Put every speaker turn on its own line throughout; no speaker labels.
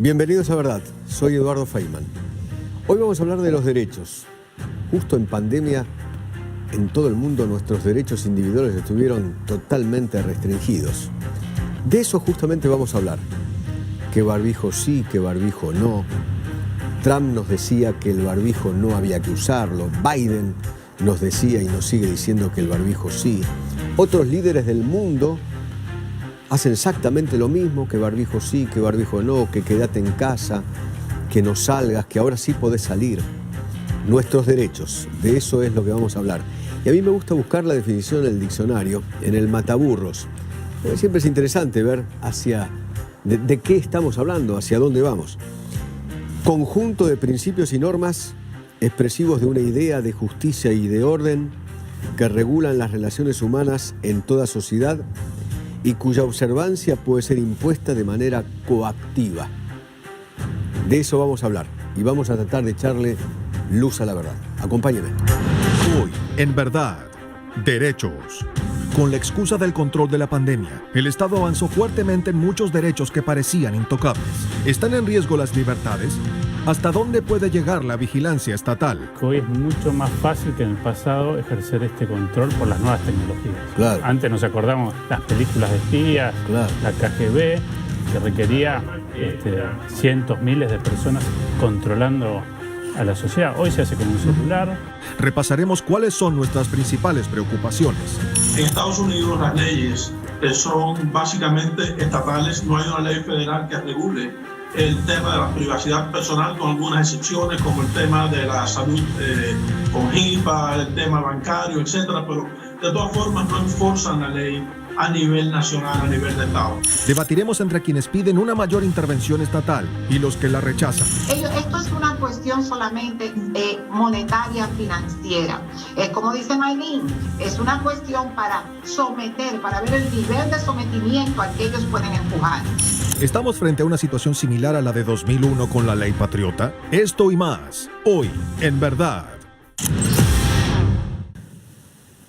Bienvenidos a Verdad, soy Eduardo Feynman. Hoy vamos a hablar de los derechos. Justo en pandemia, en todo el mundo nuestros derechos individuales estuvieron totalmente restringidos. De eso justamente vamos a hablar. ¿Qué barbijo sí, qué barbijo no? Trump nos decía que el barbijo no había que usarlo. Biden nos decía y nos sigue diciendo que el barbijo sí. Otros líderes del mundo hacen exactamente lo mismo, que barbijo sí, que barbijo no, que quédate en casa, que no salgas, que ahora sí podés salir. Nuestros derechos, de eso es lo que vamos a hablar. Y a mí me gusta buscar la definición en el diccionario, en el mataburros. Siempre es interesante ver de qué estamos hablando, hacia dónde vamos. Conjunto de principios y normas expresivos de una idea de justicia y de orden que regulan las relaciones humanas en toda sociedad y cuya observancia puede ser impuesta de manera coactiva. De eso vamos a hablar y vamos a tratar de echarle luz a la verdad. Acompáñenme.
Hoy, en Verdad, derechos. Con la excusa del control de la pandemia, el Estado avanzó fuertemente en muchos derechos que parecían intocables. ¿Están en riesgo las libertades? ¿Hasta dónde puede llegar la vigilancia estatal?
Hoy es mucho más fácil que en el pasado ejercer este control por las nuevas tecnologías.
Claro.
Antes nos acordamos las películas de espías,
Claro.
la KGB, que requería cientos, miles de personas controlando a la sociedad. Hoy se hace con un celular.
Repasaremos cuáles son nuestras principales preocupaciones.
En Estados Unidos las leyes son básicamente estatales, no hay una ley federal que regule el tema de la privacidad personal, con algunas excepciones como el tema de la salud con HIPAA, el tema bancario, etcétera, pero de todas formas no enforzan la ley a nivel nacional, a nivel de Estado.
Debatiremos entre quienes piden una mayor intervención estatal y los que la rechazan.
Esto es una cuestión solamente monetaria, financiera. Como dice Maylin, es una cuestión para someter, para ver el nivel de sometimiento al que ellos pueden empujar.
¿Estamos frente a una situación similar a la de 2001 con la Ley Patriota? Esto y más, hoy, en Verdad.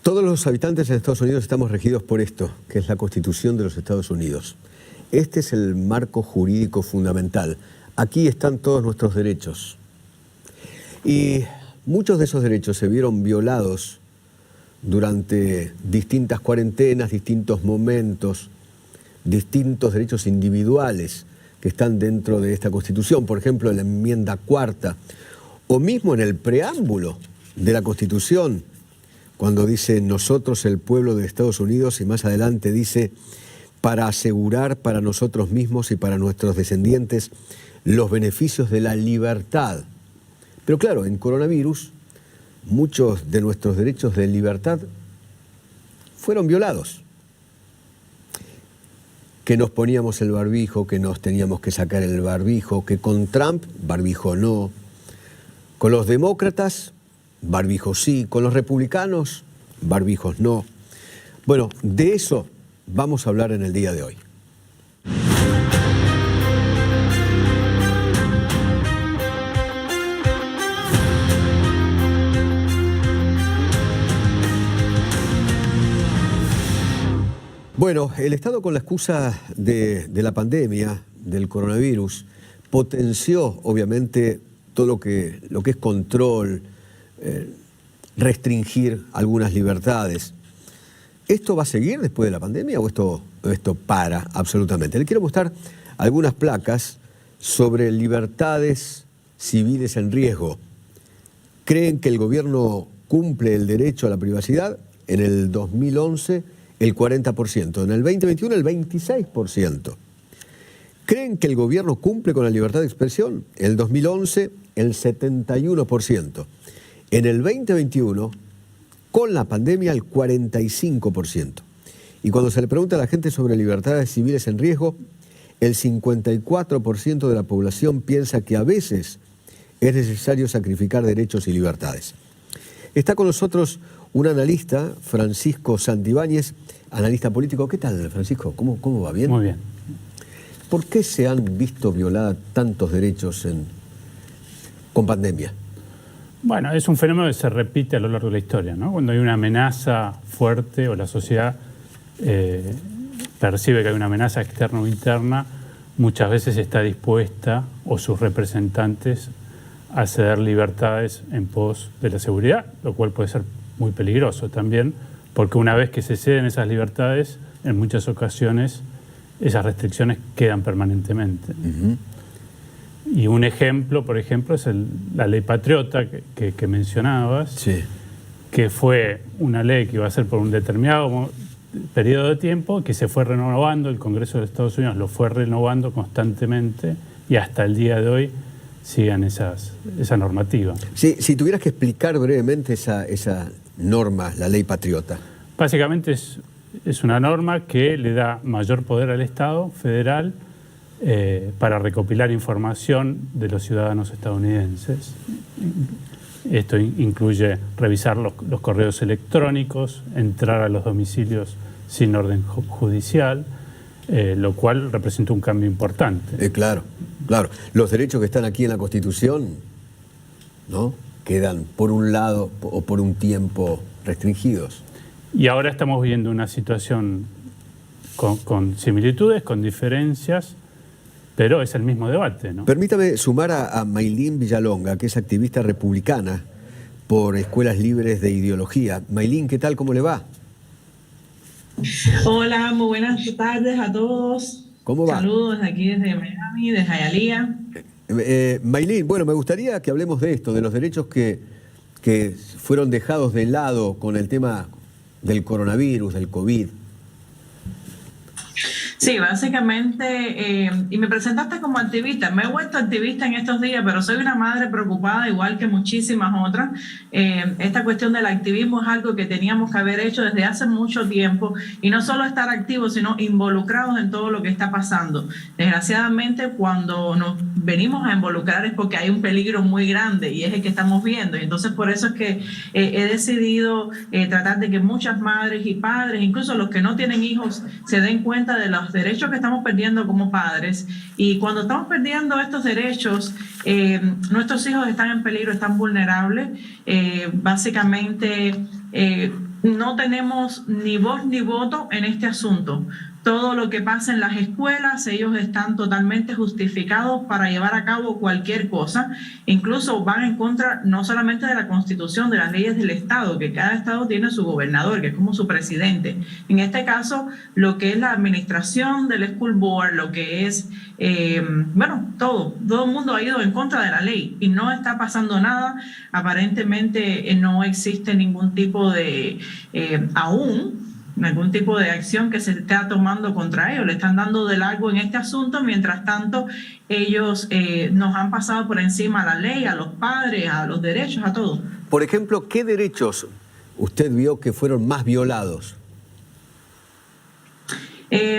Todos los habitantes de Estados Unidos estamos regidos por esto, que es la Constitución de los Estados Unidos. Este es el marco jurídico fundamental. Aquí están todos nuestros derechos. Y muchos de esos derechos se vieron violados durante distintas cuarentenas, distintos momentos, distintos derechos individuales que están dentro de esta Constitución. Por ejemplo, en la enmienda cuarta, o mismo en el preámbulo de la Constitución, cuando dice nosotros el pueblo de Estados Unidos, y más adelante dice para asegurar para nosotros mismos y para nuestros descendientes los beneficios de la libertad. Pero claro, en coronavirus muchos de nuestros derechos de libertad fueron violados. Que nos poníamos el barbijo, que nos teníamos que sacar el barbijo, que con Trump, barbijo no. Con los demócratas, barbijo sí. Con los republicanos, barbijos no. Bueno, de eso vamos a hablar en el día de hoy. Bueno, el Estado, con la excusa de la pandemia, del coronavirus, potenció obviamente todo lo que es control, restringir algunas libertades. ¿Esto va a seguir después de la pandemia o esto para absolutamente? Le quiero mostrar algunas placas sobre libertades civiles en riesgo. ¿Creen que el gobierno cumple el derecho a la privacidad? En el 2011, el 40%. En el 2021, el 26%. ¿Creen que el gobierno cumple con la libertad de expresión? En el 2011, el 71%. En el 2021, con la pandemia, el 45%. Y cuando se le pregunta a la gente sobre libertades civiles en riesgo, el 54% de la población piensa que a veces es necesario sacrificar derechos y libertades. Está con nosotros un analista, Francisco Santibáñez, analista político. ¿Qué tal, Francisco? ¿Cómo va? ¿Bien?
Muy bien.
¿Por qué se han visto violados tantos derechos con pandemia?
Bueno, es un fenómeno que se repite a lo largo de la historia, ¿no? Cuando hay una amenaza fuerte o la sociedad percibe que hay una amenaza externa o interna, muchas veces está dispuesta, o sus representantes, a ceder libertades en pos de la seguridad, lo cual puede ser muy peligroso también, porque una vez que se ceden esas libertades, en muchas ocasiones esas restricciones quedan permanentemente. Y un ejemplo, por ejemplo, es la ley patriota que mencionabas,
Sí.
que fue una ley que iba a ser por un determinado periodo de tiempo, que se fue renovando, el Congreso de Estados Unidos lo fue renovando constantemente y hasta el día de hoy siguen esa normativa.
Sí, si tuvieras que explicar brevemente esa norma, la ley patriota.
Básicamente es una norma que le da mayor poder al Estado federal para recopilar información de los ciudadanos estadounidenses. Esto incluye revisar los correos electrónicos, entrar a los domicilios sin orden judicial, lo cual representa un cambio importante.
Claro. Los derechos que están aquí en la Constitución, ¿no?, quedan por un lado o por un tiempo restringidos.
Y ahora estamos viendo una situación con similitudes, con diferencias, pero es el mismo debate, ¿no?
Permítame sumar a Maylin Villalonga, que es activista republicana por Escuelas Libres de Ideología. Maylin, ¿qué tal? ¿Cómo le va?
Hola, muy buenas tardes a todos.
¿Cómo va?
Saludos desde aquí, desde Miami, desde Hialeah.
Maylin, bueno, me gustaría que hablemos de esto, de los derechos que fueron dejados de lado con el tema del coronavirus, del COVID.
Sí, básicamente, y me presentaste como activista. Me he vuelto activista en estos días, pero soy una madre preocupada, igual que muchísimas otras. Esta cuestión del activismo es algo que teníamos que haber hecho desde hace mucho tiempo, y no solo estar activos, sino involucrados en todo lo que está pasando. Desgraciadamente, cuando nos venimos a involucrar es porque hay un peligro muy grande, y es el que estamos viendo. Y entonces, por eso es que he decidido tratar de que muchas madres y padres, incluso los que no tienen hijos, se den cuenta de los derechos que estamos perdiendo como padres. Y cuando estamos perdiendo estos derechos, nuestros hijos están en peligro, están vulnerables. Básicamente no tenemos ni voz ni voto en este asunto. Todo lo que pasa en las escuelas, ellos están totalmente justificados para llevar a cabo cualquier cosa. Incluso van en contra no solamente de la Constitución, de las leyes del Estado, que cada Estado tiene su gobernador, que es como su presidente. En este caso, lo que es la administración del School Board, lo que es, todo el mundo ha ido en contra de la ley y no está pasando nada. Aparentemente no existe ningún tipo de, algún tipo de acción que se está tomando contra ellos. Le están dando de largo en este asunto. Mientras tanto, ellos nos han pasado por encima a la ley, a los padres, a los derechos, a todos.
Por ejemplo, ¿qué derechos usted vio que fueron más violados?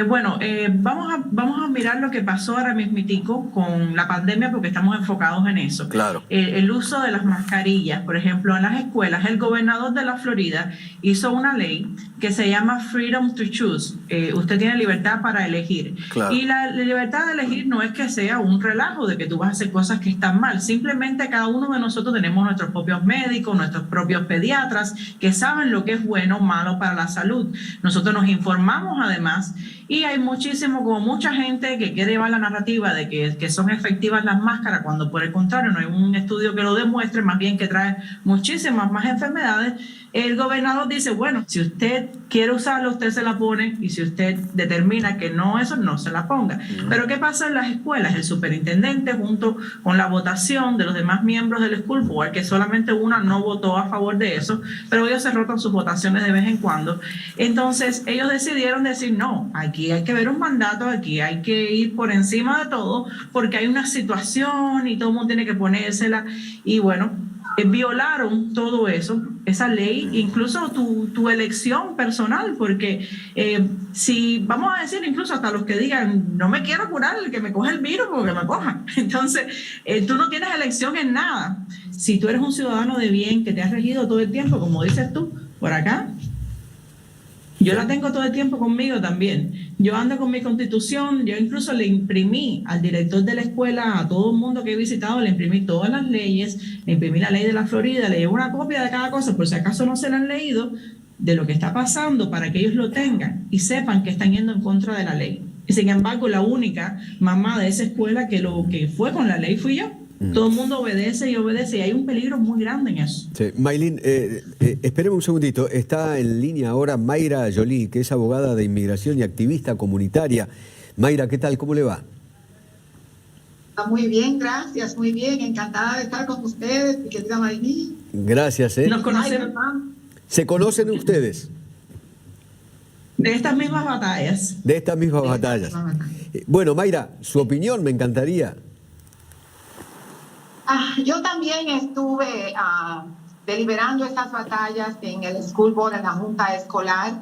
Vamos a mirar lo que pasó ahora mismitico con la pandemia, porque estamos enfocados en eso.
Claro.
El uso de las mascarillas, por ejemplo, en las escuelas. El gobernador de la Florida hizo una ley que se llama Freedom to Choose. Usted tiene libertad para elegir.
Claro.
Y la libertad de elegir no es que sea un relajo de que tú vas a hacer cosas que están mal. Simplemente cada uno de nosotros tenemos nuestros propios médicos, nuestros propios pediatras, que saben lo que es bueno o malo para la salud. Nosotros nos informamos además. Y hay mucha gente que quiere llevar la narrativa de que son efectivas las máscaras, cuando por el contrario no hay un estudio que lo demuestre, más bien que trae muchísimas más enfermedades. El gobernador dice, bueno, si usted quiere usarlo, usted se la pone, y si usted determina que no, eso no se la ponga. Pero ¿qué pasa en las escuelas? El superintendente, junto con la votación de los demás miembros del School Board, que solamente una no votó a favor de eso, pero ellos se rotan sus votaciones de vez en cuando. Entonces ellos decidieron decir, no, aquí hay que ver un mandato, aquí hay que ir por encima de todo, porque hay una situación y todo el mundo tiene que ponérsela. Y bueno, violaron todo eso, esa ley, incluso tu elección personal, porque si vamos a decir, incluso hasta los que digan, no me quiero curar, el que me coge el virus porque me coja. Entonces, tú no tienes elección en nada. Si tú eres un ciudadano de bien que te has regido todo el tiempo, como dices tú, por acá, yo la tengo todo el tiempo conmigo también. Yo ando con mi Constitución, yo incluso le imprimí al director de la escuela, a todo el mundo que he visitado, le imprimí todas las leyes, le imprimí la ley de la Florida, le llevo una copia de cada cosa, por si acaso no se la han leído, de lo que está pasando, para que ellos lo tengan y sepan que están yendo en contra de la ley. Y sin embargo, la única mamá de esa escuela que lo que fue con la ley fui yo. Todo el mundo obedece y obedece, y hay un peligro muy grande en eso.
Sí. Maylin, espéreme un segundito. Está en línea ahora Mayra Jolie, que es abogada de inmigración y activista comunitaria. Mayra, ¿qué tal? ¿Cómo le va?
Muy bien, gracias, muy bien. Encantada de estar con ustedes, mi querida Maylin.
Gracias.
Nos conocemos
¿Se conocen ustedes?
de estas mismas batallas.
De estas mismas batallas. Bueno, Mayra, su opinión me encantaría.
Yo también estuve deliberando estas batallas en el School Board, en la Junta Escolar.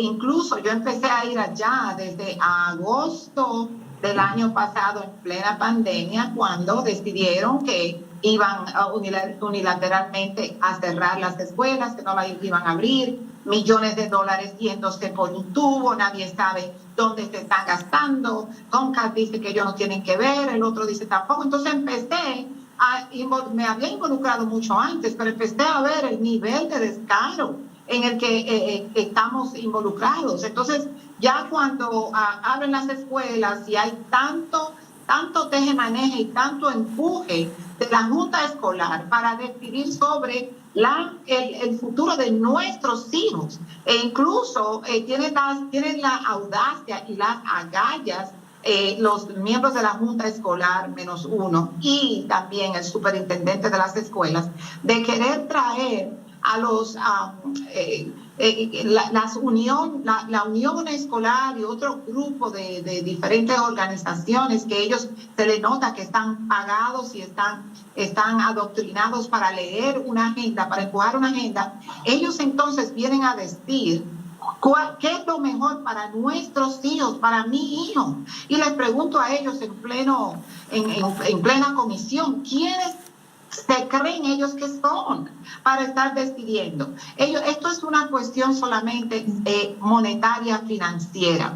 Incluso yo empecé a ir allá desde agosto del año pasado, en plena pandemia, cuando decidieron que iban unilateralmente a cerrar las escuelas, que no las iban a abrir, millones de dólares yéndose por un tubo, nadie sabe dónde se están gastando. Comcast dice que ellos no tienen que ver, el otro dice tampoco. Entonces me había involucrado mucho antes, pero empecé a ver el nivel de descaro en el que estamos involucrados. Entonces, ya cuando abren las escuelas y hay tanto teje-maneje y tanto empuje de la Junta Escolar para decidir sobre el futuro de nuestros hijos, e incluso tienen la audacia y las agallas los miembros de la Junta Escolar -1 y también el superintendente de las escuelas, de querer traer a la Unión Escolar y otro grupo de diferentes organizaciones que ellos se les nota que están pagados y están adoctrinados para leer una agenda, para empujar una agenda. Ellos entonces vienen a decir ¿qué es lo mejor para nuestros hijos, para mi hijo? Y les pregunto a ellos en plena comisión, ¿quiénes se creen ellos que son para estar decidiendo? Esto es una cuestión solamente monetaria, financiera.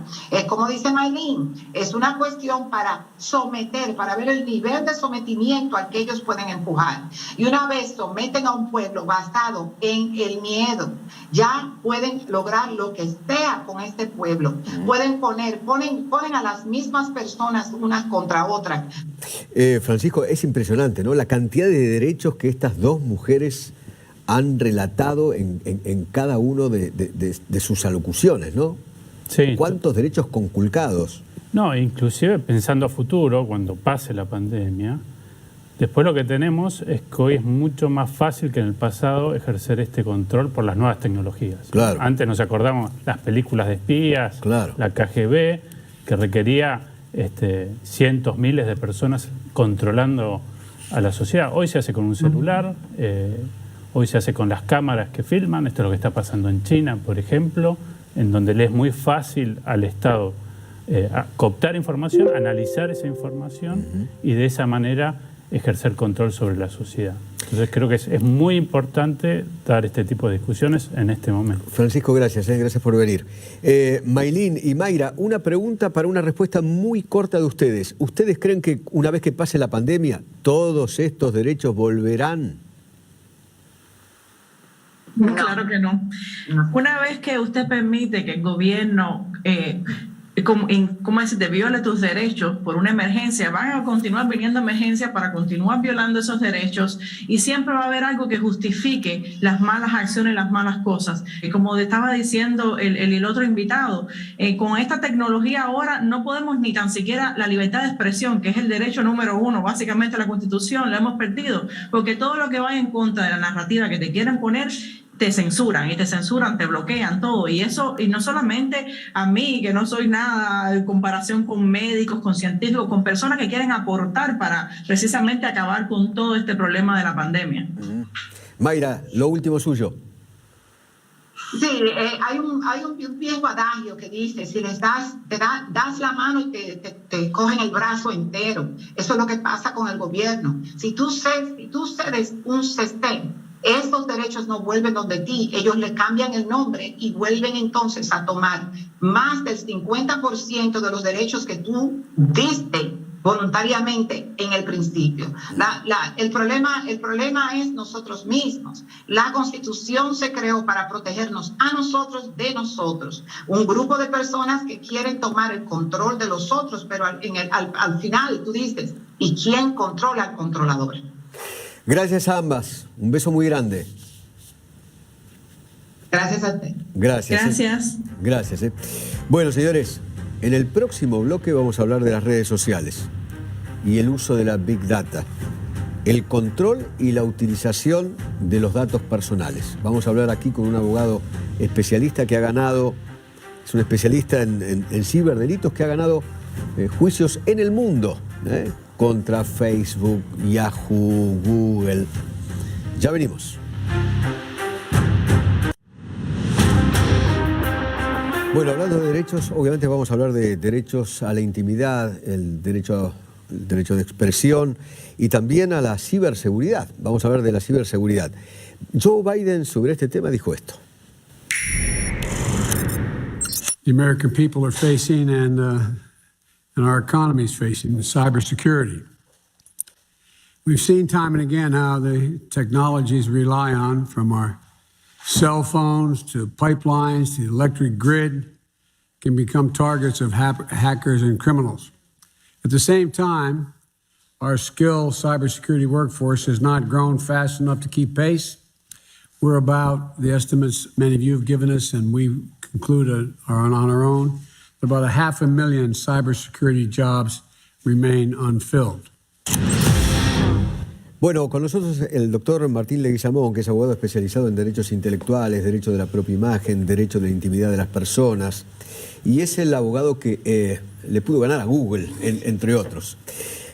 Como dice Maylin, es una cuestión para someter, para ver el nivel de sometimiento al que ellos pueden empujar. Y una vez someten a un pueblo basado en el miedo, ya pueden lograr lo que sea con este pueblo. Ponen a las mismas personas unas contra otras.
Francisco, es impresionante, ¿no? La cantidad de derechos que estas dos mujeres han relatado en cada uno de sus alocuciones, ¿no?
Sí.
¿Cuántos derechos conculcados?
No, inclusive pensando a futuro, cuando pase la pandemia, después lo que tenemos es que hoy es mucho más fácil que en el pasado ejercer este control por las nuevas tecnologías.
Claro.
Antes nos acordamos las películas de espías,
claro,
la KGB, que requería cientos, miles de personas controlando a la sociedad. Hoy se hace con un celular, hoy se hace con las cámaras que filman. Esto es lo que está pasando en China, por ejemplo, en donde le es muy fácil al Estado cooptar información, analizar esa información y de esa manera ejercer control sobre la sociedad. Entonces creo que es muy importante dar este tipo de discusiones en este momento.
Francisco, gracias por venir. Maylin y Mayra, una pregunta para una respuesta muy corta de ustedes. ¿Ustedes creen que una vez que pase la pandemia, todos estos derechos volverán?
No. Claro que no. Una vez que usted permite que el gobierno viole tus derechos por una emergencia, van a continuar viniendo emergencias para continuar violando esos derechos, y siempre va a haber algo que justifique las malas acciones, las malas cosas. Como estaba diciendo el otro invitado, con esta tecnología ahora no podemos ni tan siquiera la libertad de expresión, que es el derecho número 1, básicamente la Constitución, la hemos perdido, porque todo lo que va en contra de la narrativa que te quieren poner, te censuran, te bloquean todo. Y eso, y no solamente a mí, que no soy nada en comparación con médicos, con científicos, con personas que quieren aportar para precisamente acabar con todo este problema de la pandemia.
Mayra, lo último suyo.
Sí, hay un viejo adagio que dice, si les das la mano y te cogen el brazo entero. Eso es lo que pasa con el gobierno. Si tú cedes un sestén, esos derechos no vuelven donde ti, ellos le cambian el nombre y vuelven entonces a tomar más del 50% de los derechos que tú diste voluntariamente en el principio. El problema es nosotros mismos. La Constitución se creó para protegernos a nosotros de nosotros. Un grupo de personas que quieren tomar el control de los otros, pero al final tú dices, ¿y quién controla al controlador?
Gracias a ambas. Un beso muy grande.
Gracias a ti.
Gracias.
Gracias.
Gracias. Bueno, señores, en el próximo bloque vamos a hablar de las redes sociales y el uso de la Big Data, el control y la utilización de los datos personales. Vamos a hablar aquí con un abogado especialista que ha ganado, es un especialista en ciberdelitos que ha ganado juicios en el mundo contra Facebook, Yahoo, Google. Ya venimos. Bueno, hablando de derechos, obviamente vamos a hablar de derechos a la intimidad, el derecho de expresión y también a la ciberseguridad. Vamos a hablar de la ciberseguridad. Joe Biden sobre este tema dijo esto.
The American people are facing and our economy is facing the cybersecurity. We've seen time and again how the technologies rely on, from our cell phones to pipelines to the electric grid, can become targets of hackers and criminals. At the same time, our skilled cybersecurity workforce has not grown fast enough to keep pace. We're about, the estimates many of you have given us, and we conclude are on our own, about 500,000 cybersecurity jobs remain unfilled.
Bueno, con nosotros el doctor Martín Leguizamón, que es abogado especializado en derechos intelectuales, derecho de la propia imagen, derecho de la intimidad de las personas, y es el abogado que le pudo ganar a Google, entre otros.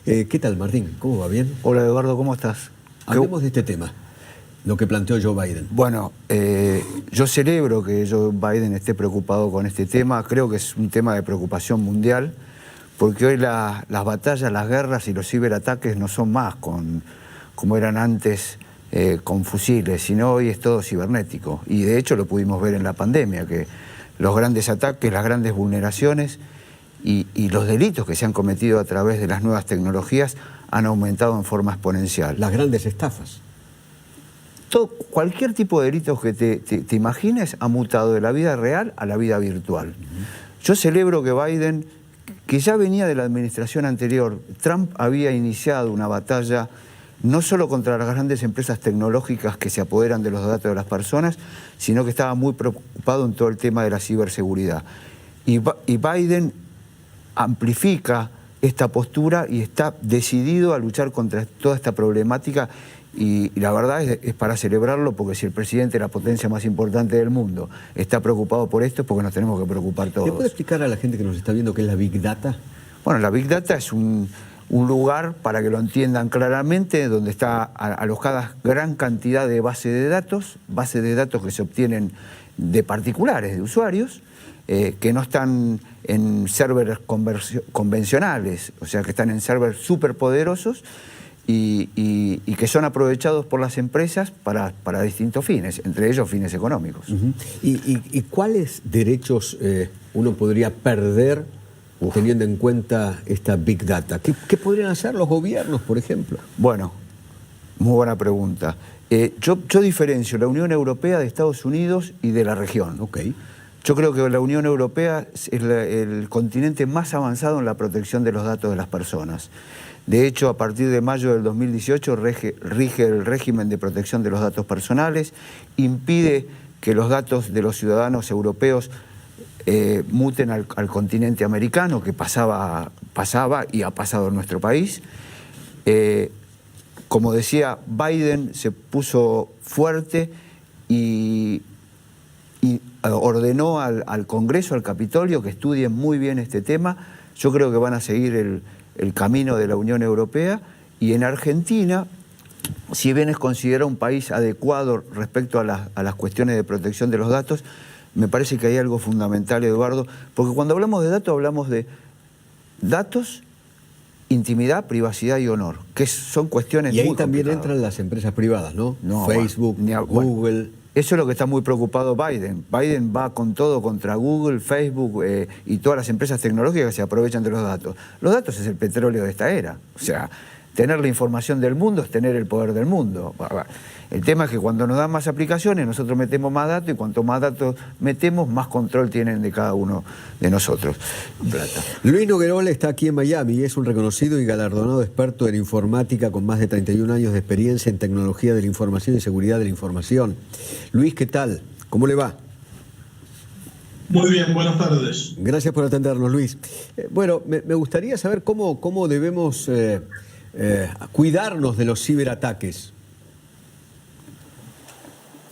¿Qué tal, Martín? ¿Cómo va? ¿Bien?
Hola, Eduardo, ¿cómo estás?
Hablemos de este tema, lo que planteó Joe Biden.
Bueno, yo celebro que Joe Biden esté preocupado con este tema. Creo que es un tema de preocupación mundial, porque hoy las batallas, las guerras y los ciberataques no son más como eran antes con fusiles, sino hoy es todo cibernético. Y de hecho lo pudimos ver en la pandemia, que los grandes ataques, las grandes vulneraciones y los delitos que se han cometido a través de las nuevas tecnologías han aumentado en forma exponencial.
Las grandes estafas.
Cualquier tipo de delitos que te imagines ha mutado de la vida real a la vida virtual. Yo celebro que Biden, que ya venía de la administración anterior, Trump había iniciado una batalla no solo contra las grandes empresas tecnológicas que se apoderan de los datos de las personas, sino que estaba muy preocupado en todo el tema de la ciberseguridad. Y Biden amplifica esta postura y está decidido a luchar contra toda esta problemática, y la verdad es para celebrarlo, porque si el presidente de la potencia más importante del mundo está preocupado por esto, es porque nos tenemos que preocupar todos.
¿Le puede explicar a la gente que nos está viendo qué es la Big Data?
Bueno, la Big Data es un lugar, para que lo entiendan claramente, donde está alojada gran cantidad de bases de datos que se obtienen de particulares, de usuarios, que no están en servers convencionales, o sea, que están en servers superpoderosos y que son aprovechados por las empresas para distintos fines, entre ellos fines económicos.
¿Y cuáles derechos uno podría perder teniendo en cuenta esta Big Data? ¿Qué podrían hacer los gobiernos, por ejemplo?
Bueno, muy buena pregunta. Yo diferencio la Unión Europea de Estados Unidos y de la región.
Okay.
Yo creo que la Unión Europea es el continente más avanzado en la protección de los datos de las personas. De hecho, a partir de mayo del 2018 rige el régimen de protección de los datos personales, impide que los datos de los ciudadanos europeos muten al continente americano, que pasaba y ha pasado en nuestro país. Como decía, Biden se puso fuerte y ordenó al Congreso, al Capitolio, que estudien muy bien este tema. Yo creo que van a seguir el camino de la Unión Europea. Y en Argentina, si bien es considerado un país adecuado respecto a las cuestiones de protección de los datos, me parece que hay algo fundamental, Eduardo, porque cuando hablamos de datos, intimidad, privacidad y honor, que son cuestiones muy complicadas.
Y ahí también entran las empresas privadas, ¿no? Facebook, Google.
Eso es lo que está muy preocupado Biden. Biden va con todo contra Google, Facebook y todas las empresas tecnológicas que se aprovechan de los datos. Los datos es el petróleo de esta era. O sea, tener la información del mundo es tener el poder del mundo. El tema es que cuando nos dan más aplicaciones, nosotros metemos más datos y cuanto más datos metemos, más control tienen de cada uno de nosotros.
Luis Noguerola está aquí en Miami y es un reconocido y galardonado experto en informática con más de 31 años de experiencia en tecnología de la información y seguridad de la información. Luis, ¿qué tal? ¿Cómo le va?
Muy bien, buenas tardes.
Gracias por atendernos, Luis. Bueno, me gustaría saber cómo debemos cuidarnos de los ciberataques.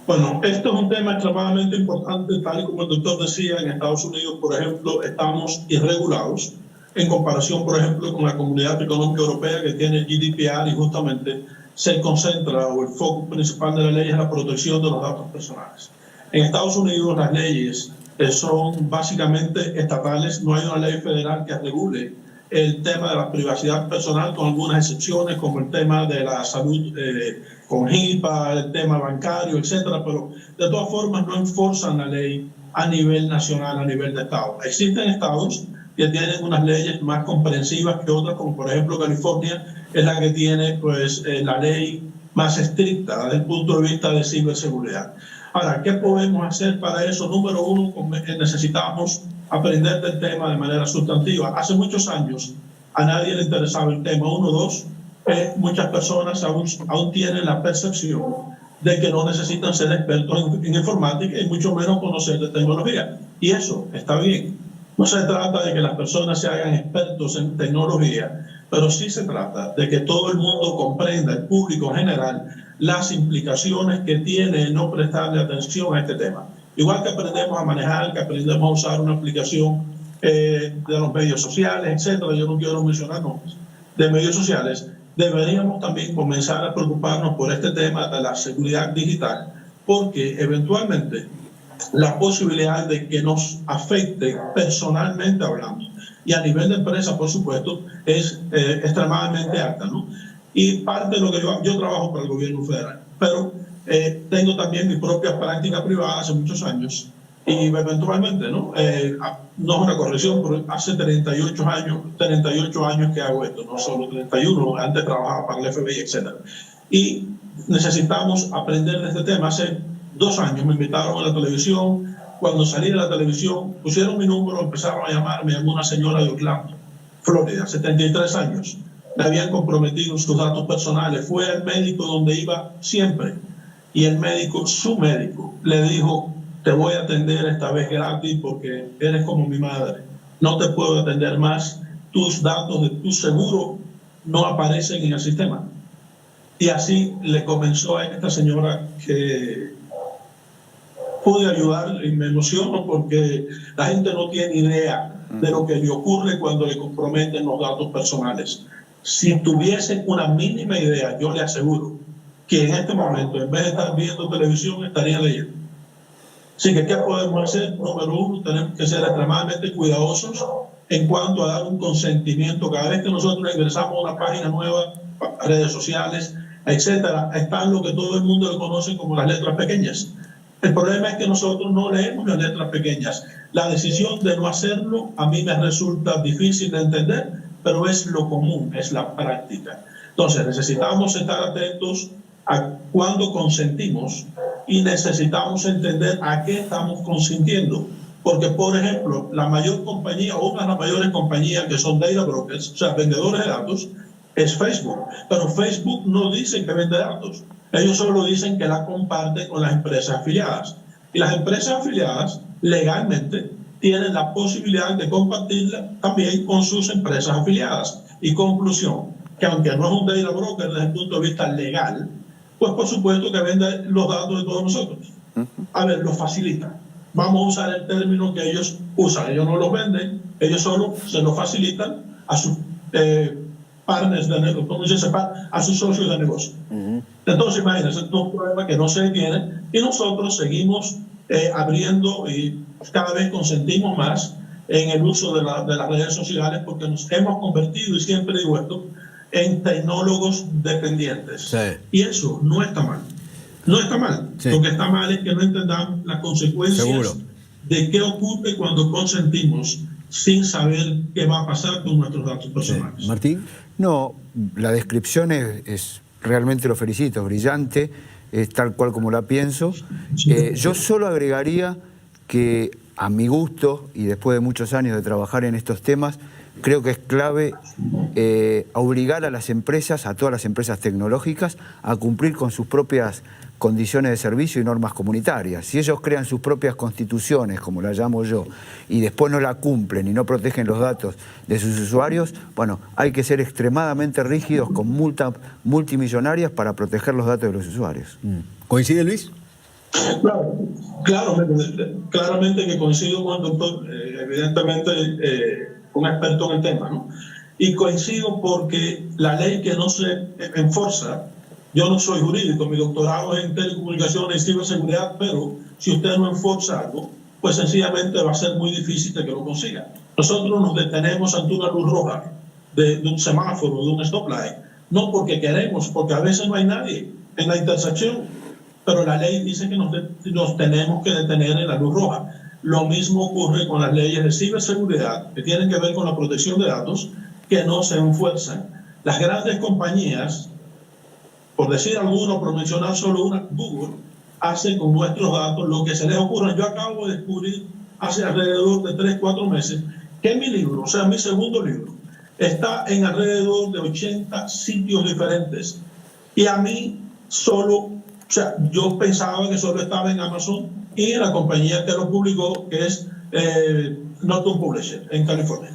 Bueno, esto es un tema extremadamente importante, tal y como el doctor decía. En Estados Unidos, por ejemplo, estamos irregulados en comparación, por ejemplo, con la Comunidad Económica Europea, que tiene el GDPR, y justamente se concentra, o el foco principal de la ley es la protección de los datos personales. En Estados Unidos las leyes son básicamente estatales, no hay una ley federal que regule el tema de la privacidad personal, con algunas excepciones, como el tema de la salud con HIPAA, el tema bancario, etcétera, pero de todas formas no enforzan la ley a nivel nacional, a nivel de estado. Existen estados que tienen unas leyes más comprensivas que otras, como por ejemplo California es la que tiene la ley más estricta desde el punto de vista de ciberseguridad. Ahora, ¿qué podemos hacer para eso? Número uno, necesitamos aprender del tema de manera sustantiva. Hace muchos años a nadie le interesaba el tema. Uno, dos, muchas personas aún tienen la percepción de que no necesitan ser expertos en informática y mucho menos conocer de tecnología. Y eso está bien. No se trata de que las personas se hagan expertos en tecnología, pero sí se trata de que todo el mundo comprenda, el público en general, las implicaciones que tiene el no prestarle atención a este tema. Igual que aprendemos a manejar, que aprendemos a usar una aplicación de los medios sociales, etcétera, yo no quiero mencionar nombres, de medios sociales, deberíamos también comenzar a preocuparnos por este tema de la seguridad digital, porque eventualmente la posibilidad de que nos afecte personalmente hablando y a nivel de empresa, por supuesto, es extremadamente alta, ¿no? Y parte de lo que yo trabajo para el gobierno federal, pero tengo también mi propia práctica privada hace muchos años y eventualmente, ¿no? No es una corrección, pero hace 38 años que hago esto, no solo 31, antes trabajaba para el FBI, etc. Y necesitamos aprender de este tema. Hace 2 años me invitaron a la televisión. Cuando salí de la televisión, pusieron mi número, empezaron a llamarme, una señora de Orlando, Florida, 73 años. Me habían comprometido sus datos personales. Fue al médico donde iba siempre. Y el médico, su médico, le dijo: te voy a atender esta vez gratis porque eres como mi madre. No te puedo atender más. Tus datos de tu seguro no aparecen en el sistema. Y así le comenzó a esta señora, que pude ayudar, y me emociono porque la gente no tiene idea de lo que le ocurre cuando le comprometen los datos personales. Si tuviesen una mínima idea, yo le aseguro que en este momento, en vez de estar viendo televisión, estaría leyendo. Así que, ¿qué podemos hacer? Número uno, tenemos que ser extremadamente cuidadosos en cuanto a dar un consentimiento. Cada vez que nosotros ingresamos a una página nueva, redes sociales, etcétera, están lo que todo el mundo le conoce como las letras pequeñas. El problema es que nosotros no leemos las letras pequeñas. La decisión de no hacerlo a mí me resulta difícil de entender, pero es lo común, es la práctica. Entonces, necesitamos estar atentos a cuándo consentimos y necesitamos entender a qué estamos consintiendo. Porque, por ejemplo, la mayor compañía, o una de las mayores compañías que son data brokers, o sea, vendedores de datos, es Facebook. Pero Facebook no dice que vende datos. Ellos solo dicen que la comparten con las empresas afiliadas. Y las empresas afiliadas legalmente tienen la posibilidad de compartirla también con sus empresas afiliadas. Y conclusión, que aunque no es un data broker desde el punto de vista legal, pues por supuesto que vende los datos de todos nosotros. A ver, los facilita. Vamos a usar el término que ellos usan. Ellos no los venden, ellos solo se los facilitan a sus partners de negocio, ¿cómo se sepa? A sus socios de negocio. Entonces, imagínense, es un problema que no se detiene y nosotros seguimos abriendo y cada vez consentimos más en el uso de las redes sociales, porque nos hemos convertido, y siempre digo esto, en tecnólogos dependientes. Sí. Y eso no está mal. No está mal.
Sí.
Lo que está mal es que no entendamos las consecuencias
Seguro.
de qué ocurre cuando consentimos sin saber qué va a pasar con nuestros datos personales.
Martín.
No, la descripción es realmente lo felicito, es brillante, es tal cual como la pienso. Yo solo agregaría que a mi gusto, y después de muchos años de trabajar en estos temas, creo que es clave obligar a las empresas, a todas las empresas tecnológicas, a cumplir con sus propias condiciones de servicio y normas comunitarias. Si ellos crean sus propias constituciones, como la llamo yo, y después no la cumplen y no protegen los datos de sus usuarios, bueno, hay que ser extremadamente rígidos con multas multimillonarias para proteger los datos de los usuarios.
¿Coincide, Luis?
Claro, claramente que coincido con el doctor, evidentemente un experto en el tema, ¿no? Y coincido porque la ley que no se enforza, yo no soy jurídico, mi doctorado es en telecomunicaciones y ciberseguridad, pero si usted no enforza algo, pues sencillamente va a ser muy difícil de que lo consiga. Nosotros nos detenemos ante una luz roja de un semáforo, de un stoplight, no porque queremos, porque a veces no hay nadie en la intersección, pero la ley dice que nos tenemos que detener en la luz roja. Lo mismo ocurre con las leyes de ciberseguridad, que tienen que ver con la protección de datos, que no se enfuerzan. Las grandes compañías, por decir alguno, por mencionar solo una, Google, hace con nuestros datos lo que se les ocurra. Yo acabo de descubrir hace alrededor de 3-4 meses que mi libro, o sea, mi segundo libro, está en alrededor de 80 sitios diferentes. Y a mí solo, o sea, yo pensaba que solo estaba en Amazon y en la compañía que lo publicó, que es Norton Publisher, en California.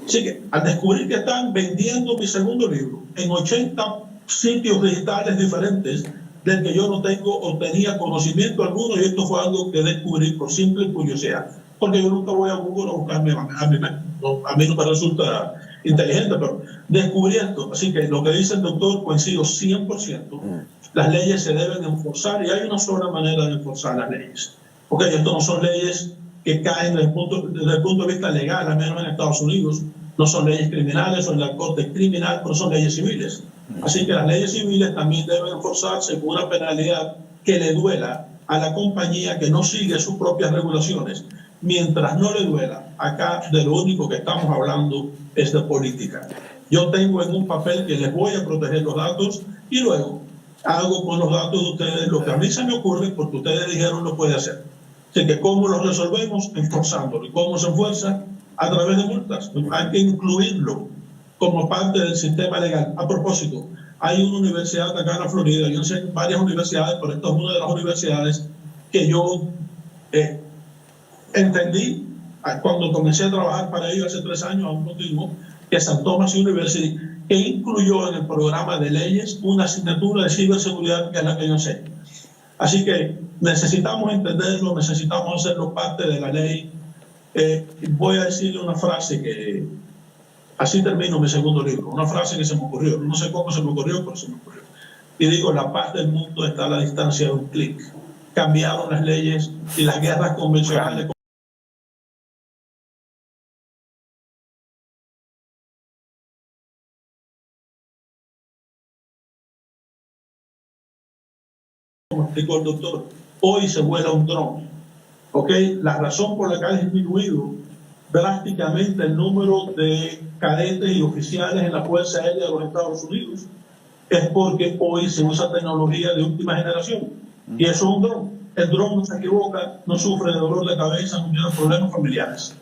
Así que al descubrir que están vendiendo mi segundo libro en 80 sitios digitales diferentes, del que yo no tengo o tenía conocimiento alguno, y esto fue algo que descubrí por simple curiosidad, porque yo nunca voy a Google a buscarme, a mí no me resulta inteligente, pero descubrí esto. Así que lo que dice el doctor coincido 100%. Las leyes se deben enforzar y hay una sola manera de enforzar las leyes. Porque esto no son leyes que caen desde el punto de vista legal, al menos en Estados Unidos. No son leyes criminales o en la corte criminal, pero son leyes civiles. Así que las leyes civiles también deben enforzarse con una penalidad que le duela a la compañía que no sigue sus propias regulaciones. Mientras no le duela, acá de lo único que estamos hablando es de política. Yo tengo en un papel que les voy a proteger los datos y luego hago con los datos de ustedes lo que a mí se me ocurre porque ustedes dijeron lo puede hacer. Así que ¿cómo lo resolvemos? Enforzándolo. ¿Y cómo se enfuerza? A través de multas. Hay que incluirlo como parte del sistema legal. A propósito, hay una universidad acá en la Florida, yo sé varias universidades, pero esta es una de las universidades que yo entendí cuando comencé a trabajar para ellos hace 3 años, aún continúo, que es St. Thomas University, que incluyó en el programa de leyes una asignatura de ciberseguridad, que es la que yo sé. Así que necesitamos entenderlo, necesitamos hacerlo parte de la ley. Voy a decirle una frase que, así termino mi segundo libro, una frase que se me ocurrió, no sé cómo se me ocurrió, pero se me ocurrió. Y digo, la paz del mundo está a la distancia de un clic. Cambiaron las leyes y las guerras convencionales. Como explicó el doctor, hoy se vuela un dron. ¿Okay? La razón por la que ha disminuido drásticamente el número de cadetes y oficiales en la Fuerza Aérea de los Estados Unidos es porque hoy se usa tecnología de última generación. Y eso es un dron. El dron no se equivoca, no sufre de dolor de cabeza, no tiene problemas familiares.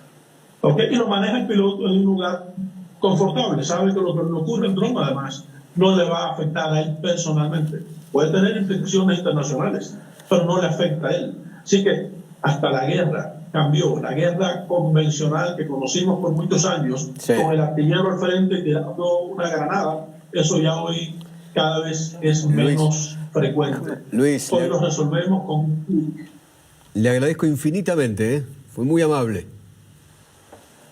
¿Okay? Y lo maneja el piloto en un lugar confortable. Sabe que lo que le ocurre al dron, además, no le va a afectar a él personalmente. Puede tener implicaciones internacionales, pero no le afecta a él. Así que hasta la guerra cambió. La guerra convencional que conocimos por muchos años, sí, con el artillero al frente tirando una granada, eso ya hoy cada vez es menos frecuente.
Luis,
hoy lo resolvemos con...
Le agradezco infinitamente, ¿eh? Fue muy amable.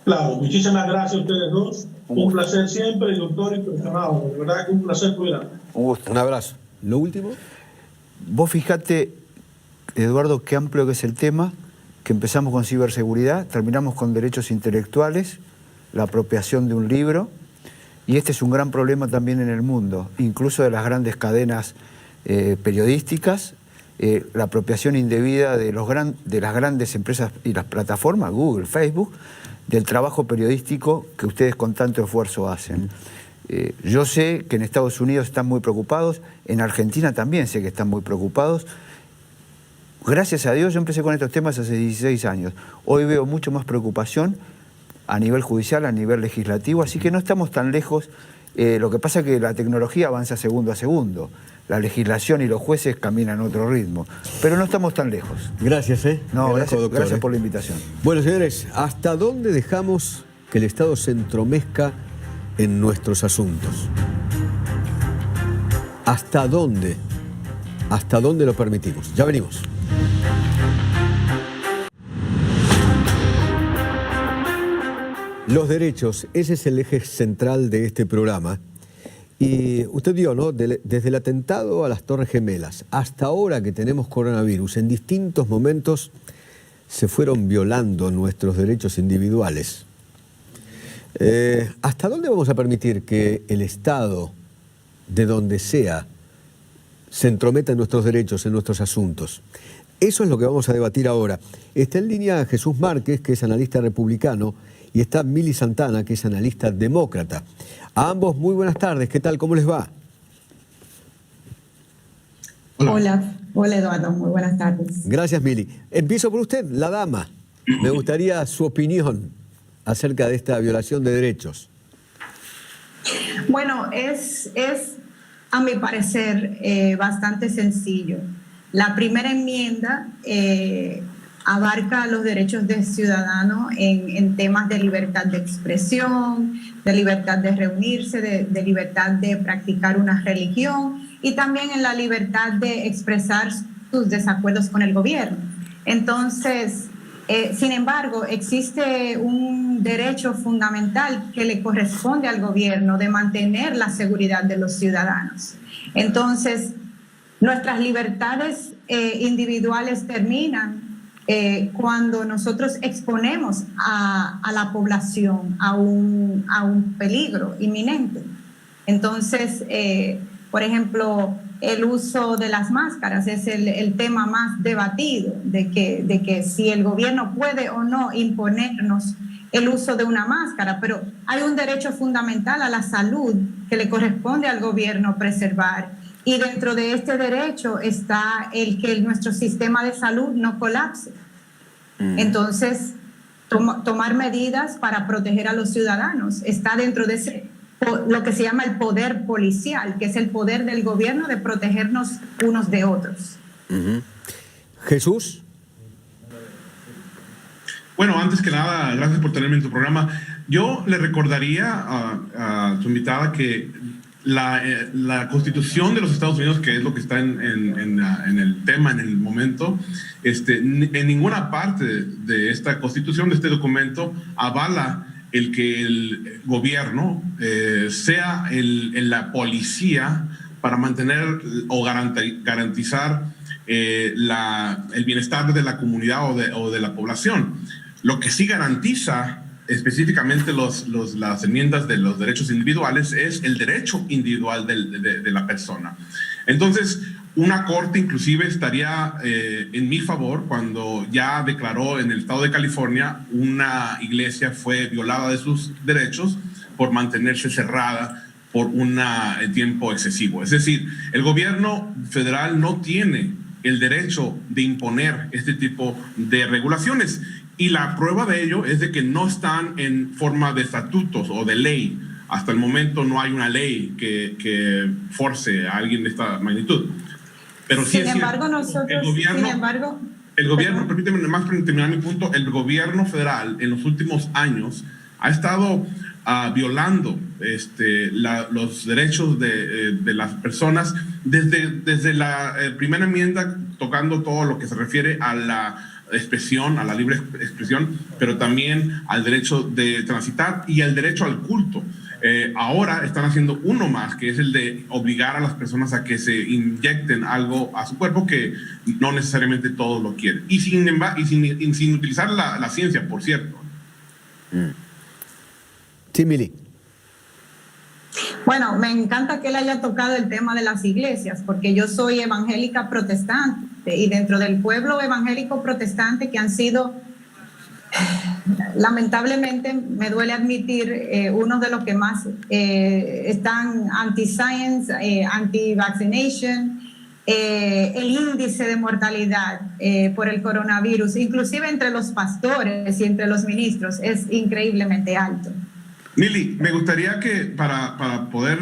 Claro, muchísimas gracias a ustedes dos. Un placer siempre, doctor, impresionado. De verdad que un placer muy grande.
Un gusto.
Un abrazo. ¿Lo último?
Vos fijate, Eduardo, qué amplio que es el tema, que empezamos con ciberseguridad, terminamos con derechos intelectuales, la apropiación de un libro, y este es un gran problema también en el mundo, incluso de las grandes cadenas periodísticas la apropiación indebida de las grandes empresas y las plataformas, Google, Facebook, del trabajo periodístico que ustedes con tanto esfuerzo hacen. Yo sé que en Estados Unidos están muy preocupados, en Argentina también sé que están muy preocupados. Gracias a Dios yo empecé con estos temas hace 16 años. Hoy veo mucho más preocupación a nivel judicial, a nivel legislativo, así que no estamos tan lejos. Lo que pasa es que la tecnología avanza segundo a segundo. La legislación y los jueces caminan a otro ritmo. Pero no estamos tan lejos.
Gracias,
No,
doctor,
gracias por la invitación.
Bueno, señores, ¿hasta dónde dejamos que el Estado se entromezca en nuestros asuntos? ¿Hasta dónde? ¿Hasta dónde lo permitimos? Ya venimos. Los derechos, ese es el eje central de este programa. Y usted vio, ¿no? Desde el atentado a las Torres Gemelas hasta ahora que tenemos coronavirus, en distintos momentos se fueron violando nuestros derechos individuales. ¿Hasta dónde vamos a permitir que el Estado, de donde sea, se entrometa en nuestros derechos, en nuestros asuntos? Eso es lo que vamos a debatir ahora. Está en línea Jesús Márquez, que es analista republicano, y está Mili Santana, que es analista demócrata. A ambos, muy buenas tardes. ¿Qué tal? ¿Cómo les va?
Hola Eduardo, muy buenas tardes.
Gracias, Mili. Empiezo por usted, la dama. Me gustaría su opinión acerca de esta violación de derechos.
Bueno, es a mi parecer bastante sencillo. La primera enmienda abarca los derechos del ciudadano en temas de libertad de expresión, de libertad de reunirse, de libertad de practicar una religión y también en la libertad de expresar sus desacuerdos con el gobierno. Entonces, sin embargo, existe un derecho fundamental que le corresponde al gobierno de mantener la seguridad de los ciudadanos. Entonces, nuestras libertades individuales terminan cuando nosotros exponemos a la población a un peligro inminente. Entonces, por ejemplo, el uso de las máscaras es el tema más debatido, de que si el gobierno puede o no imponernos el uso de una máscara, pero hay un derecho fundamental a la salud que le corresponde al gobierno preservar. Y dentro de este derecho está el que nuestro sistema de salud no colapse. Entonces, tomar medidas para proteger a los ciudadanos está dentro de lo que se llama el poder policial, que es el poder del gobierno de protegernos unos de otros.
Jesús.
Bueno, antes que nada, gracias por tenerme en tu programa. Yo le recordaría a tu invitada que la Constitución de los Estados Unidos, que es lo que está en el tema en el momento, en ninguna parte de esta Constitución, de este documento, avala el que el gobierno sea la policía para mantener o garantizar el bienestar de la comunidad o de la población. Lo que sí garantiza específicamente las enmiendas de los derechos individuales es el derecho individual de la persona. Entonces, una corte inclusive estaría en mi favor cuando ya declaró en el estado de California una iglesia fue violada de sus derechos por mantenerse cerrada por un tiempo excesivo. Es decir, el gobierno federal no tiene el derecho de imponer este tipo de regulaciones. Y la prueba de ello es de que no están en forma de estatutos o de ley. Hasta el momento no hay una ley que force a alguien de esta magnitud. Pero sí
sin embargo,
el gobierno, permíteme más para terminar mi punto, el gobierno federal en los últimos años ha estado violando los derechos de las personas desde la primera enmienda, tocando todo lo que se refiere a la expresión, a la libre expresión, pero también al derecho de transitar y al derecho al culto. Ahora están haciendo uno más, que es el de obligar a las personas a que se inyecten algo a su cuerpo que no necesariamente todos lo quieren. Y sin utilizar la ciencia, por cierto.
Sí, Mili.
Bueno, me encanta que él haya tocado el tema de las iglesias, porque yo soy evangélica protestante parte y dentro del pueblo evangélico protestante que han sido, lamentablemente, me duele admitir, uno de los que más están anti-science, anti-vaccination, el índice de mortalidad por el coronavirus, inclusive entre los pastores y entre los ministros, es increíblemente alto.
Mili, me gustaría que para poder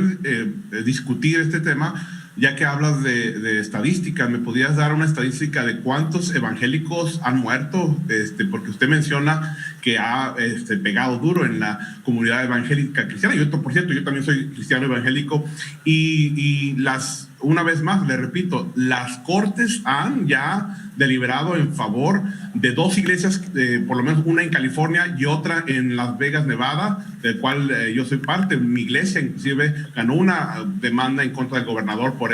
discutir este tema, ya que hablas de estadísticas, ¿me podrías dar una estadística de cuántos evangélicos han muerto? Porque usted menciona que ha pegado duro en la comunidad evangélica cristiana. Yo, por cierto, yo también soy cristiano evangélico y una vez más, le repito, las cortes han ya deliberado en favor de 2 iglesias, por lo menos una en California y otra en Las Vegas, Nevada, del cual yo soy parte. Mi iglesia inclusive ganó una demanda en contra del gobernador por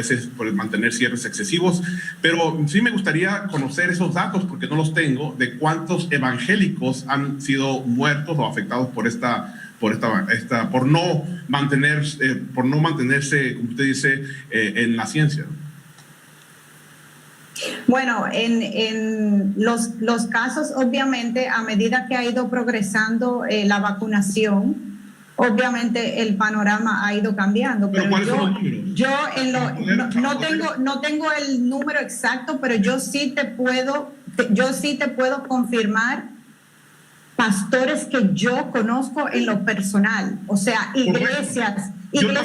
mantener cierres excesivos, pero sí me gustaría conocer esos datos, porque no los tengo, de cuántos evangélicos han sido muertos o afectados por no mantenerse, como usted dice, en la ciencia.
Bueno, en los casos, obviamente, a medida que ha ido progresando la vacunación, obviamente el panorama ha ido cambiando.
Pero ¿cuáles son los números?
No tengo el número exacto, pero yo sí te puedo confirmar pastores que yo conozco en lo personal, o sea, iglesias con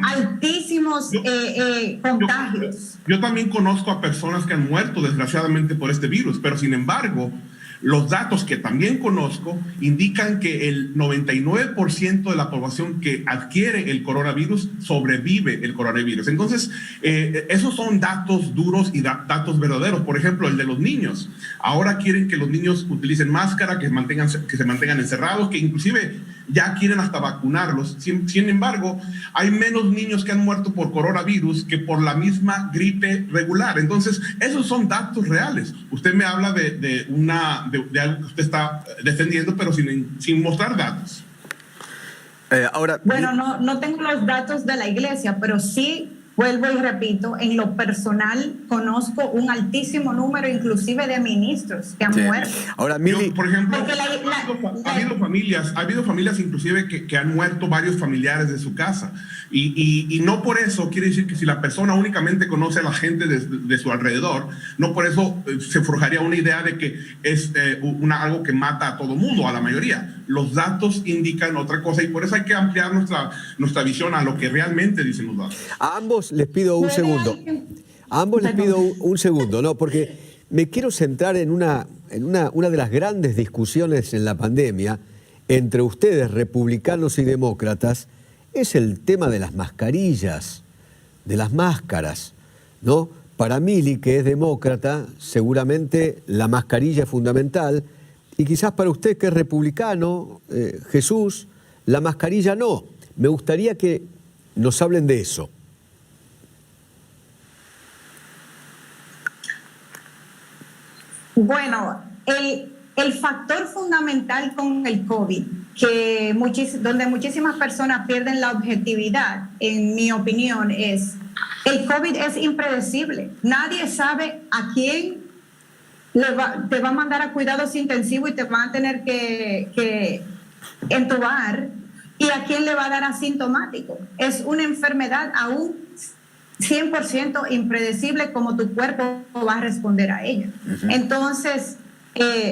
altísimos contagios.
Yo también conozco a personas que han muerto desgraciadamente por este virus, pero sin embargo, los datos que también conozco indican que el 99% de la población que adquiere el coronavirus sobrevive el coronavirus. Entonces, esos son datos duros y datos verdaderos. Por ejemplo, el de los niños. Ahora quieren que los niños utilicen máscara, que se mantengan encerrados, que inclusive ya quieren hasta vacunarlos. Sin embargo, hay menos niños que han muerto por coronavirus que por la misma gripe regular. Entonces, esos son datos reales. Usted me habla de algo que usted está defendiendo, pero sin mostrar datos.
Bueno, no tengo los datos de la iglesia, pero sí, vuelvo y repito, en lo personal conozco un altísimo número inclusive de ministros que han muerto.
Ahora, Mili,
por ejemplo, ha habido familias inclusive que han muerto varios familiares de su casa. Y no por eso quiere decir que si la persona únicamente conoce a la gente de su alrededor, no por eso se forjaría una idea de que es algo que mata a todo mundo, a la mayoría. Los datos indican otra cosa y por eso hay que ampliar nuestra visión a lo que realmente dicen los datos.
A ambos les pido un segundo. ¿No? Porque me quiero centrar en una de las grandes discusiones en la pandemia entre ustedes, republicanos y demócratas, es el tema de las mascarillas, de las máscaras, ¿no? Para Mili, que es demócrata, seguramente la mascarilla es fundamental, y quizás para usted, que es republicano, Jesús, la mascarilla no. Me gustaría que nos hablen de eso.
Bueno, el factor fundamental con el COVID, donde muchísimas personas pierden la objetividad, en mi opinión, es el COVID es impredecible. Nadie sabe a quién te va a mandar a cuidados intensivos y te van a tener que entubar, y a quién le va a dar asintomático. Es una enfermedad aún 100% impredecible como tu cuerpo va a responder a ella. Uh-huh. Entonces,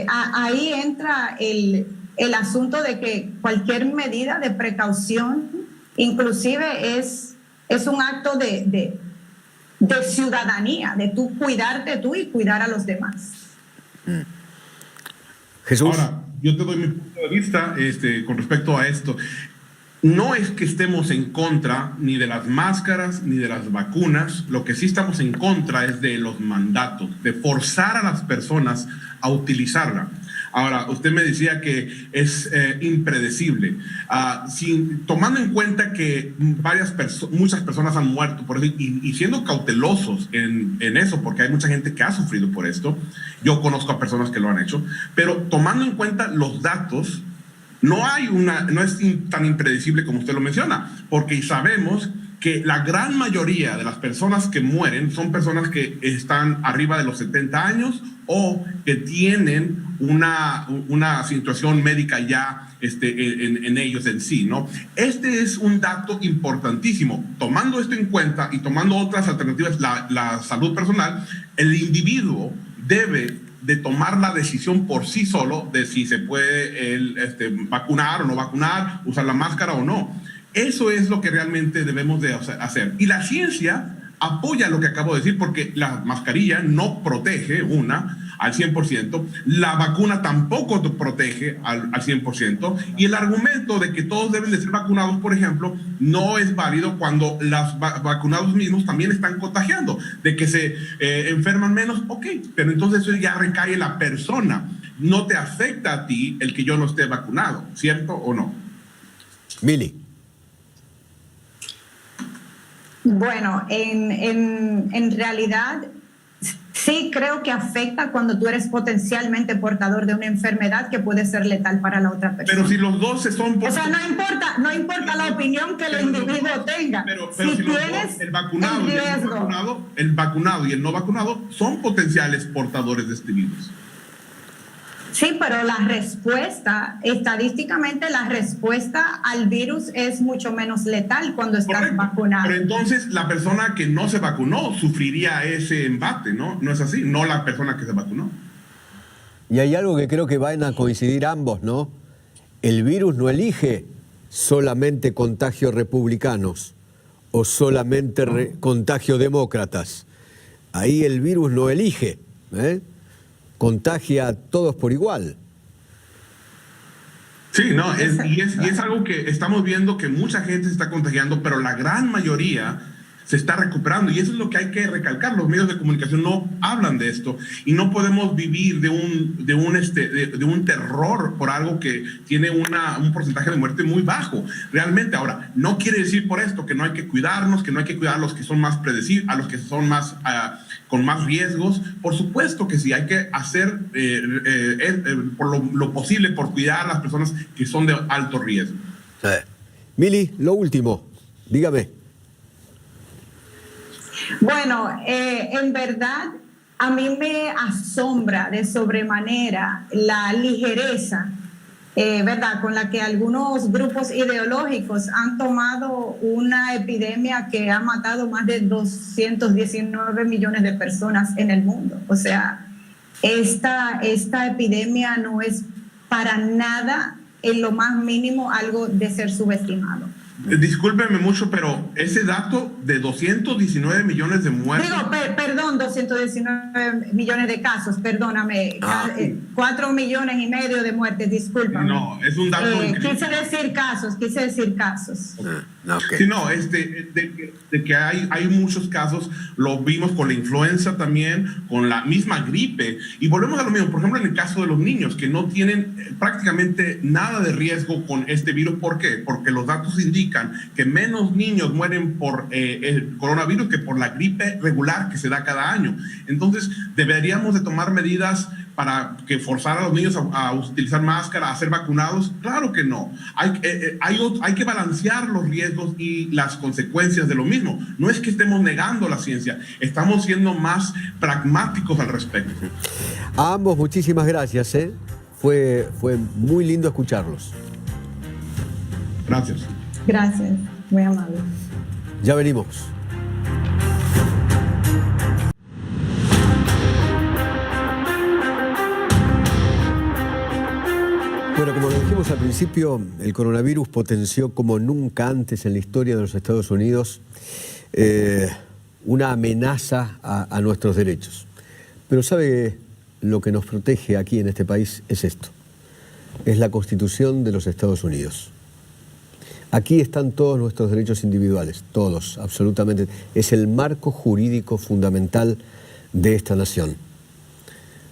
ahí entra el asunto de que cualquier medida de precaución, inclusive es un acto de ciudadanía, de tú cuidarte tú y cuidar a los demás.
Jesús.
Ahora, yo te doy mi punto de vista con respecto a esto. No es que estemos en contra ni de las máscaras ni de las vacunas. Lo que sí estamos en contra es de los mandatos, de forzar a las personas a utilizarla. Ahora, usted me decía que es impredecible. Tomando en cuenta que muchas personas han muerto por eso, y siendo cautelosos en eso, porque hay mucha gente que ha sufrido por esto. Yo conozco a personas que lo han hecho, pero tomando en cuenta los datos, no es tan impredecible como usted lo menciona, porque sabemos que la gran mayoría de las personas que mueren son personas que están arriba de los 70 años o que tienen una situación médica ya en ellos en sí, ¿no? Este es un dato importantísimo. Tomando esto en cuenta y tomando otras alternativas, la salud personal, el individuo debe de tomar la decisión por sí solo de si se puede vacunar o no vacunar, usar la máscara o no. Eso es lo que realmente debemos de hacer. Y la ciencia apoya lo que acabo de decir, porque la mascarilla no protege al 100%, la vacuna tampoco te protege al 100%, y el argumento de que todos deben de ser vacunados, por ejemplo, no es válido cuando los vacunados mismos también están contagiando, de que se enferman menos, ok, pero entonces eso ya recae en la persona, no te afecta a ti el que yo no esté vacunado, ¿cierto o no?
Mili.
Bueno, en realidad sí creo que afecta cuando tú eres potencialmente portador de una enfermedad que puede ser letal para la otra persona.
Pero si los dos son...
O sea, no importa la opinión que el individuo tenga.
Pero
si
si los
tienes
dos, el vacunado y el no vacunado son potenciales portadores de este virus.
Sí, pero la respuesta, estadísticamente la respuesta al virus es mucho menos letal cuando estás vacunado.
Pero entonces la persona que no se vacunó sufriría ese embate, ¿no? No es así, no la persona que se vacunó.
Y hay algo que creo que van a coincidir ambos, ¿no? El virus no elige solamente contagio republicanos o solamente contagio demócratas. Ahí el virus no elige, contagia a todos por igual.
Sí, no, y es algo que estamos viendo, que mucha gente se está contagiando, pero la gran mayoría se está recuperando, y eso es lo que hay que recalcar. Los medios de comunicación no hablan de esto, y no podemos vivir de un terror por algo que tiene un porcentaje de muerte muy bajo. Realmente, ahora, no quiere decir por esto que no hay que cuidarnos, que no hay que cuidar a los que son más predecibles, a los que son más con más riesgos. Por supuesto que sí, hay que hacer por lo posible por cuidar a las personas que son de alto riesgo.
Mili, lo último, dígame.
Bueno, en verdad a mí me asombra de sobremanera la ligereza, ¿verdad?, con la que algunos grupos ideológicos han tomado una epidemia que ha matado más de 219 millones de personas en el mundo. O sea, esta epidemia no es para nada, en lo más mínimo, algo de ser subestimado.
Discúlpeme mucho, pero ese dato de 219 millones de muertes...
Digo, perdón, 219 millones de casos, perdóname, 4 millones y medio de muertes, discúlpame.
No, es un dato...
Quise decir casos.
Okay.
Sí, no, de que hay muchos casos, lo vimos con la influenza también, con la misma gripe, y volvemos a lo mismo, por ejemplo, en el caso de los niños, que no tienen prácticamente nada de riesgo con este virus. ¿Por qué? Porque los datos indican que menos niños mueren por el coronavirus que por la gripe regular que se da cada año. Entonces, deberíamos de tomar medidas para que forzar a los niños a utilizar máscara, a ser vacunados. Claro que no. Hay que balancear los riesgos y las consecuencias de lo mismo. No es que estemos negando la ciencia, estamos siendo más pragmáticos al respecto.
A ambos muchísimas gracias. Fue muy lindo escucharlos.
Gracias.
Gracias, muy amable.
Ya venimos. Bueno, como lo dijimos al principio, el coronavirus potenció como nunca antes en la historia de los Estados Unidos una amenaza a nuestros derechos. Pero ¿sabe lo que nos protege aquí en este país? Es esto. Es la Constitución de los Estados Unidos. Aquí están todos nuestros derechos individuales, todos, absolutamente. Es el marco jurídico fundamental de esta nación.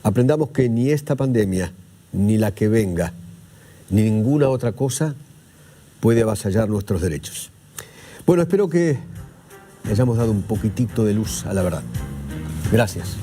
Aprendamos que ni esta pandemia, ni la que venga, ni ninguna otra cosa puede avasallar nuestros derechos. Bueno, espero que le hayamos dado un poquitito de luz a la verdad. Gracias.